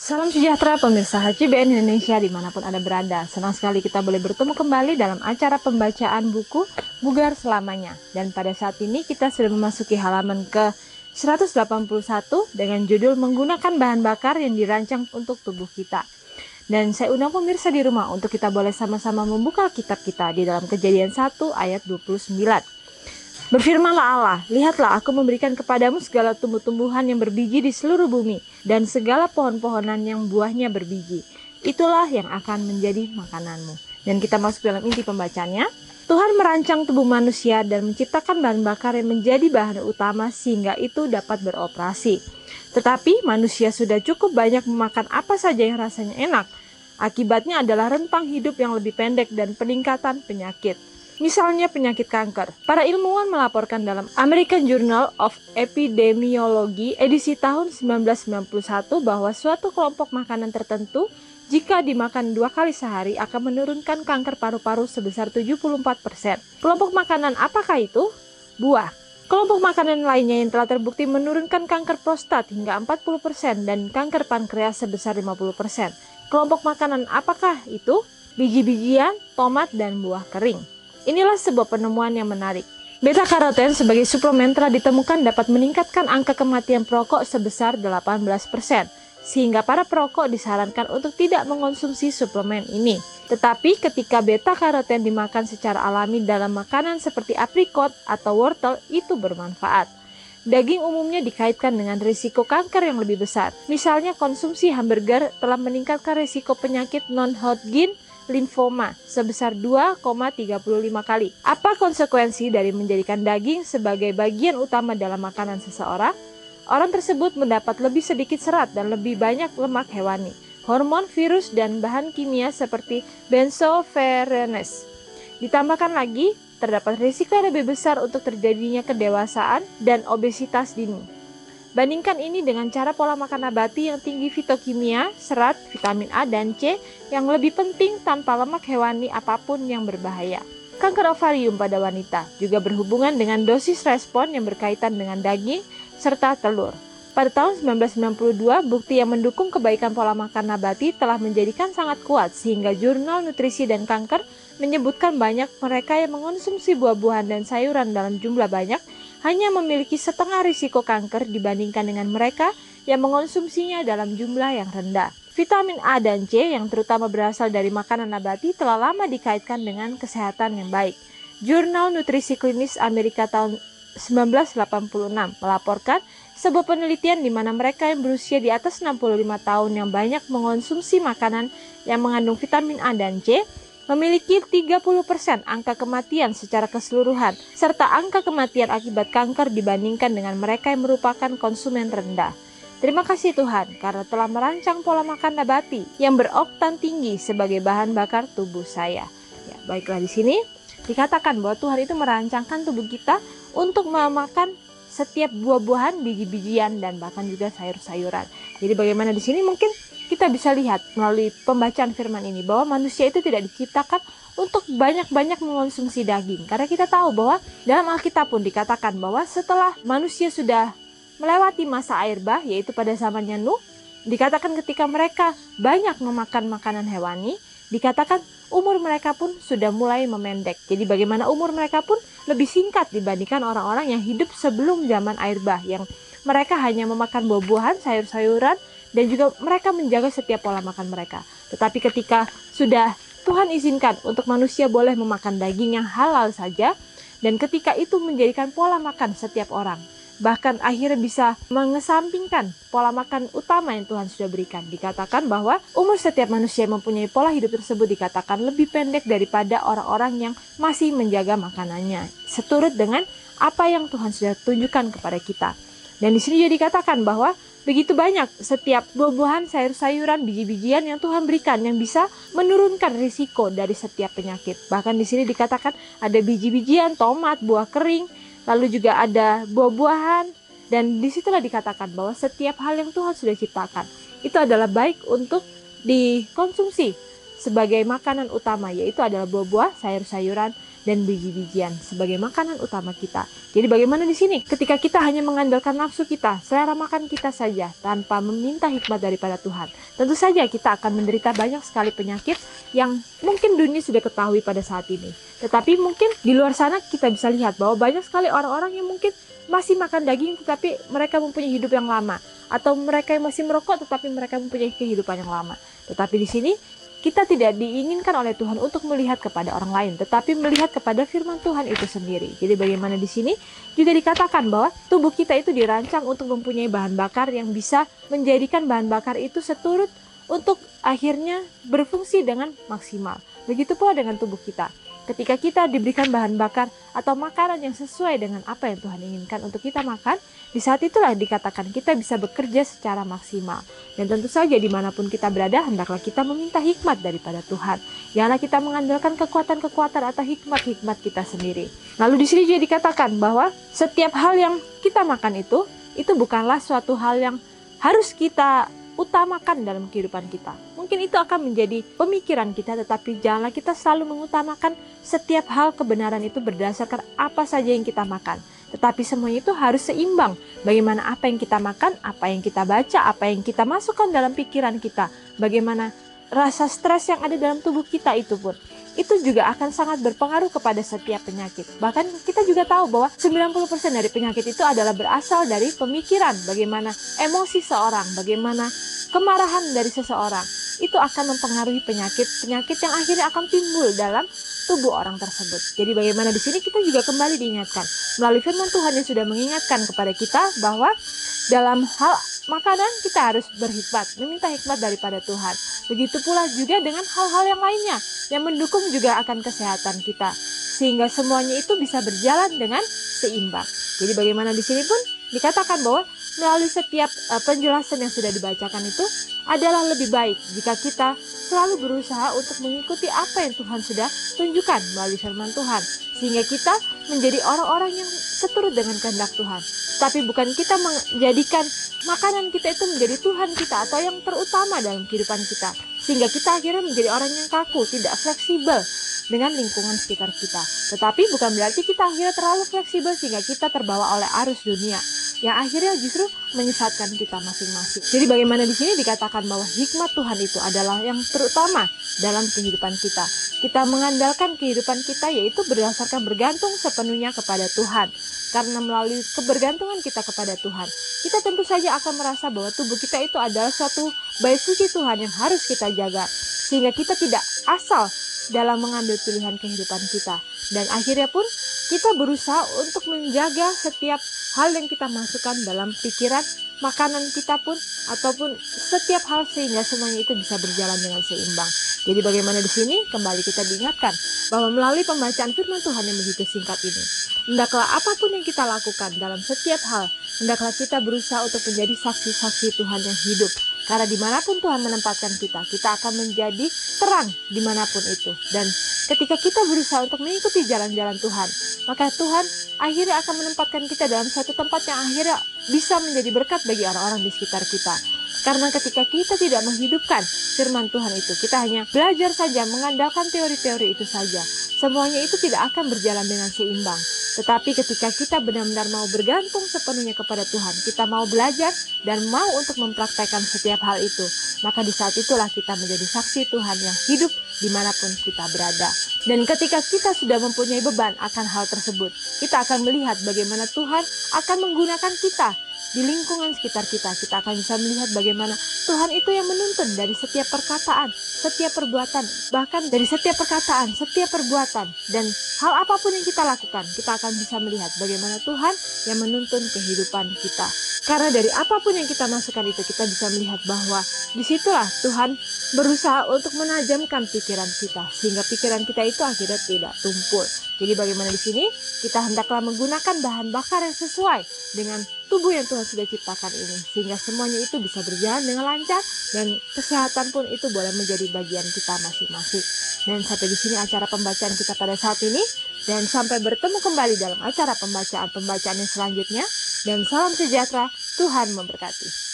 Salam sejahtera pemirsa HCBN Indonesia dimanapun Anda berada. Senang sekali kita boleh bertemu kembali dalam acara pembacaan buku Bugar Selamanya. Dan pada saat ini kita sudah memasuki halaman ke 181 dengan judul Menggunakan Bahan Bakar yang Dirancang untuk Tubuh Kita. Dan saya undang pemirsa di rumah untuk kita boleh sama-sama membuka kitab kita di dalam Kejadian 1 ayat 29. Berfirmanlah Allah, lihatlah aku memberikan kepadamu segala tumbuh-tumbuhan yang berbiji di seluruh bumi, dan segala pohon-pohonan yang buahnya berbiji. Itulah yang akan menjadi makananmu. Dan kita masuk dalam inti pembacanya. Tuhan merancang tubuh manusia dan menciptakan bahan bakar yang menjadi bahan utama sehingga itu dapat beroperasi. Tetapi manusia sudah cukup banyak memakan apa saja yang rasanya enak. Akibatnya adalah rentang hidup yang lebih pendek dan peningkatan penyakit. Misalnya penyakit kanker. Para ilmuwan melaporkan dalam American Journal of Epidemiology edisi tahun 1991 bahwa suatu kelompok makanan tertentu jika dimakan 2 kali sehari akan menurunkan kanker paru-paru sebesar 74%. Kelompok makanan apakah itu? Buah. Kelompok makanan lainnya yang telah terbukti menurunkan kanker prostat hingga 40% dan kanker pankreas sebesar 50%. Kelompok makanan apakah itu? Biji-bijian, tomat, dan buah kering. Inilah sebuah penemuan yang menarik. Beta-karoten sebagai suplemen telah ditemukan dapat meningkatkan angka kematian perokok sebesar 18%, sehingga para perokok disarankan untuk tidak mengonsumsi suplemen ini. Tetapi ketika beta-karoten dimakan secara alami dalam makanan seperti aprikot atau wortel, itu bermanfaat. Daging umumnya dikaitkan dengan risiko kanker yang lebih besar. Misalnya konsumsi hamburger telah meningkatkan risiko penyakit non-Hodgkin limfoma sebesar 2,35 kali. Apa konsekuensi dari menjadikan daging sebagai bagian utama dalam makanan seseorang? Orang tersebut mendapat lebih sedikit serat dan lebih banyak lemak hewani, hormon, virus, dan bahan kimia seperti benzopherenes. Ditambahkan lagi, terdapat risiko lebih besar untuk terjadinya kedewasaan dan obesitas dini. Bandingkan ini dengan cara pola makan nabati yang tinggi fitokimia, serat, vitamin A dan C yang lebih penting tanpa lemak hewani apapun yang berbahaya. Kanker ovarium pada wanita juga berhubungan dengan dosis respon yang berkaitan dengan daging serta telur. Pada tahun 1992, bukti yang mendukung kebaikan pola makan nabati telah menjadikan sangat kuat sehingga Jurnal Nutrisi dan Kanker menyebutkan banyak mereka yang mengonsumsi buah-buahan dan sayuran dalam jumlah banyak hanya memiliki setengah risiko kanker dibandingkan dengan mereka yang mengonsumsinya dalam jumlah yang rendah. Vitamin A dan C yang terutama berasal dari makanan nabati telah lama dikaitkan dengan kesehatan yang baik. Jurnal Nutrisi Klinis Amerika tahun 1986 melaporkan sebuah penelitian di mana mereka yang berusia di atas 65 tahun yang banyak mengonsumsi makanan yang mengandung vitamin A dan C memiliki 30% angka kematian secara keseluruhan, serta angka kematian akibat kanker dibandingkan dengan mereka yang merupakan konsumen rendah. Terima kasih Tuhan karena telah merancang pola makan nabati yang beroktan tinggi sebagai bahan bakar tubuh saya. Ya, baiklah di sini dikatakan bahwa Tuhan itu merancangkan tubuh kita untuk memakan setiap buah-buahan, biji-bijian, dan bahkan juga sayur-sayuran. Jadi bagaimana di sini mungkin kita bisa lihat melalui pembacaan firman ini bahwa manusia itu tidak diciptakan untuk banyak-banyak mengonsumsi daging. Karena kita tahu bahwa dalam Alkitab pun dikatakan bahwa setelah manusia sudah melewati masa air bah, yaitu pada zamannya Nuh, dikatakan ketika mereka banyak memakan makanan hewani, dikatakan umur mereka pun sudah mulai memendek. Jadi bagaimana umur mereka pun lebih singkat dibandingkan orang-orang yang hidup sebelum zaman air bah, yang mereka hanya memakan buah-buahan, sayur-sayuran, dan juga mereka menjaga setiap pola makan mereka. Tetapi ketika sudah Tuhan izinkan untuk manusia boleh memakan daging yang halal saja, dan ketika itu menjadikan pola makan setiap orang, bahkan akhirnya bisa mengesampingkan pola makan utama yang Tuhan sudah berikan. Dikatakan bahwa umur setiap manusia yang mempunyai pola hidup tersebut dikatakan lebih pendek daripada orang-orang yang masih menjaga makanannya, seturut dengan apa yang Tuhan sudah tunjukkan kepada kita. Dan di sini juga dikatakan bahwa begitu banyak setiap buah-buahan, sayur-sayuran, biji-bijian yang Tuhan berikan yang bisa menurunkan risiko dari setiap penyakit. Bahkan di sini dikatakan ada biji-bijian, tomat, buah kering, lalu juga ada buah-buahan, dan disitulah dikatakan bahwa setiap hal yang Tuhan sudah ciptakan itu adalah baik untuk dikonsumsi sebagai makanan utama, yaitu adalah buah-buah, sayur-sayuran, dan biji-bijian sebagai makanan utama kita. Jadi bagaimana di sini? Ketika kita hanya mengandalkan nafsu kita, selera makan kita saja tanpa meminta hikmat daripada Tuhan, tentu saja kita akan menderita banyak sekali penyakit yang mungkin dunia sudah ketahui pada saat ini. Tetapi mungkin di luar sana kita bisa lihat bahwa banyak sekali orang-orang yang mungkin masih makan daging tetapi mereka mempunyai hidup yang lama, atau mereka yang masih merokok tetapi mereka mempunyai kehidupan yang lama. Tetapi di sini kita tidak diinginkan oleh Tuhan untuk melihat kepada orang lain, tetapi melihat kepada firman Tuhan itu sendiri. Jadi bagaimana di sini juga dikatakan bahwa tubuh kita itu dirancang untuk mempunyai bahan bakar yang bisa menjadikan bahan bakar itu seturut untuk akhirnya berfungsi dengan maksimal. Begitu pula dengan tubuh kita. Ketika kita diberikan bahan bakar atau makanan yang sesuai dengan apa yang Tuhan inginkan untuk kita makan, di saat itulah dikatakan kita bisa bekerja secara maksimal. Dan tentu saja dimanapun kita berada, hendaklah kita meminta hikmat daripada Tuhan. Janganlah kita mengandalkan kekuatan-kekuatan atau hikmat-hikmat kita sendiri. Lalu di sini juga dikatakan bahwa setiap hal yang kita makan itu bukanlah suatu hal yang harus kita utamakan dalam kehidupan kita. Mungkin itu akan menjadi pemikiran kita, tetapi janganlah kita selalu mengutamakan setiap hal kebenaran itu berdasarkan apa saja yang kita makan. Tetapi semuanya itu harus seimbang. Bagaimana apa yang kita makan, apa yang kita baca, apa yang kita masukkan dalam pikiran kita, bagaimana rasa stres yang ada dalam tubuh kita itu pun, itu juga akan sangat berpengaruh kepada setiap penyakit. Bahkan kita juga tahu bahwa 90% dari penyakit itu adalah berasal dari pemikiran. Bagaimana emosi seorang, bagaimana kemarahan dari seseorang, itu akan mempengaruhi penyakit-penyakit yang akhirnya akan timbul dalam tubuh orang tersebut. Jadi bagaimana di sini kita juga kembali diingatkan melalui firman Tuhan yang sudah mengingatkan kepada kita bahwa dalam hal makanan kita harus berhikmat, meminta hikmat daripada Tuhan. Begitu pula juga dengan hal-hal yang lainnya yang mendukung juga akan kesehatan kita, sehingga semuanya itu bisa berjalan dengan seimbang. Jadi bagaimana di sini pun dikatakan bahwa melalui setiap penjelasan yang sudah dibacakan itu adalah lebih baik jika kita selalu berusaha untuk mengikuti apa yang Tuhan sudah tunjukkan melalui firman Tuhan, sehingga kita menjadi orang-orang yang seturut dengan kehendak Tuhan. Tapi bukan kita menjadikan makanan kita itu menjadi Tuhan kita atau yang terutama dalam kehidupan kita, sehingga kita akhirnya menjadi orang yang kaku, tidak fleksibel dengan lingkungan sekitar kita. Tetapi bukan berarti kita akhirnya terlalu fleksibel sehingga kita terbawa oleh arus dunia yang akhirnya justru menyesatkan kita masing-masing. Jadi bagaimana di sini dikatakan bahwa hikmat Tuhan itu adalah yang terutama dalam kehidupan kita. Kita mengandalkan kehidupan kita yaitu berdasarkan bergantung sepenuhnya kepada Tuhan. Karena melalui kebergantungan kita kepada Tuhan, kita tentu saja akan merasa bahwa tubuh kita itu adalah suatu bait suci Tuhan yang harus kita jaga, sehingga kita tidak asal dalam mengambil pilihan kehidupan kita. Dan akhirnya pun kita berusaha untuk menjaga setiap hal yang kita masukkan dalam pikiran, makanan kita pun, ataupun setiap hal sehingga semuanya itu bisa berjalan dengan seimbang. Jadi bagaimana di sini kembali kita diingatkan bahwa melalui pembacaan firman Tuhan yang begitu singkat ini, hendaklah apapun yang kita lakukan dalam setiap hal, hendaklah kita berusaha untuk menjadi saksi-saksi Tuhan yang hidup. Karena dimanapun Tuhan menempatkan kita, kita akan menjadi terang dimanapun itu. Dan ketika kita berusaha untuk mengikuti jalan-jalan Tuhan, maka Tuhan akhirnya akan menempatkan kita dalam suatu tempat yang akhirnya bisa menjadi berkat bagi orang-orang di sekitar kita. Karena ketika kita tidak menghidupkan firman Tuhan itu, kita hanya belajar saja, mengandalkan teori-teori itu saja, semuanya itu tidak akan berjalan dengan seimbang. Tetapi ketika kita benar-benar mau bergantung sepenuhnya kepada Tuhan, kita mau belajar dan mau untuk mempraktekkan setiap hal itu, maka di saat itulah kita menjadi saksi Tuhan yang hidup dimanapun kita berada. Dan ketika kita sudah mempunyai beban akan hal tersebut, kita akan melihat bagaimana Tuhan akan menggunakan kita di lingkungan sekitar kita. Kita akan bisa melihat bagaimana Tuhan itu yang menuntun dari setiap perkataan, setiap perbuatan, bahkan dari setiap perkataan, setiap perbuatan, dan hal apapun yang kita lakukan, kita akan bisa melihat bagaimana Tuhan yang menuntun kehidupan kita. Karena dari apapun yang kita masukkan itu, kita bisa melihat bahwa disitulah Tuhan berusaha untuk menajamkan pikiran kita, sehingga pikiran kita itu akhirnya tidak tumpul. Jadi bagaimana di sini kita hendaklah menggunakan bahan bakar yang sesuai dengan tubuh yang Tuhan sudah ciptakan ini, sehingga semuanya itu bisa berjalan dengan lancar dan kesehatan pun itu boleh menjadi bagian kita masing-masing. Dan sampai di sini acara pembacaan kita pada saat ini, dan sampai bertemu kembali dalam acara pembacaan yang selanjutnya. Dan salam sejahtera, Tuhan memberkati.